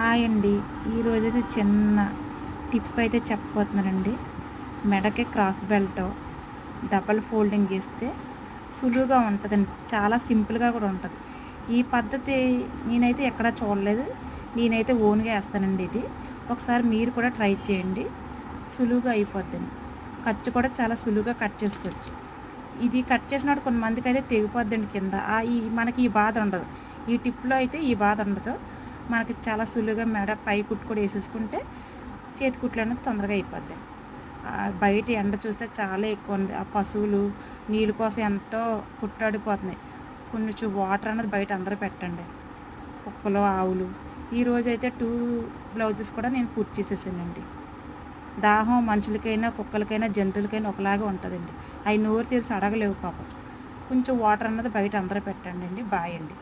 Hi అండి. ఈరోజైతే చిన్న టిప్ అయితే చెప్పబోతున్నానండి. మెడకి క్రాస్ బెల్ట్ డబల్ ఫోల్డింగ్ ఇస్తే సులువుగా ఉంటుందండి. చాలా సింపుల్గా కూడా ఉంటుంది. ఈ పద్ధతి నేనైతే ఎక్కడా చూడలేదు. నేనైతే ఓన్గా వేస్తానండి ఇది. ఒకసారి మీరు కూడా ట్రై చేయండి. సులువుగా అయిపోద్దండి. ఖర్చు కూడా చాలా సులువుగా కట్ చేసుకోవచ్చు. ఇది కట్ చేసినప్పుడు కొంతమందికి అయితే తెగిపోద్దండి కింద. మనకి ఈ బాధ ఉండదు. ఈ టిప్‌లో అయితే ఈ బాధ ఉండదు. మనకి చాలా సులువుగా మెడ పై కుట్టు కూడా వేసేసుకుంటే చేతి కుట్లు అనేది తొందరగా అయిపోద్ది. బయట ఎండ చూస్తే చాలా ఎక్కువ ఉంది. ఆ పశువులు నీళ్ళ కోసం ఎంతో కుట్టాడిపోతున్నాయి. కొంచెం వాటర్ అన్నది బయట అందరూ పెట్టండి. కుక్కలు, ఆవులు. ఈరోజైతే 2 బ్లౌజెస్ కూడా నేను పూర్తి చేసేసానండి. దాహం మనుషులకైనా, కుక్కలకైనా, జంతువులకైనా ఒకలాగే ఉంటుందండి. అవి నోరు తెరిచి అడగలేవు పాపం. కొంచెం వాటర్ అన్నది బయట అందరూ పెట్టండి. బాయ్ అండి.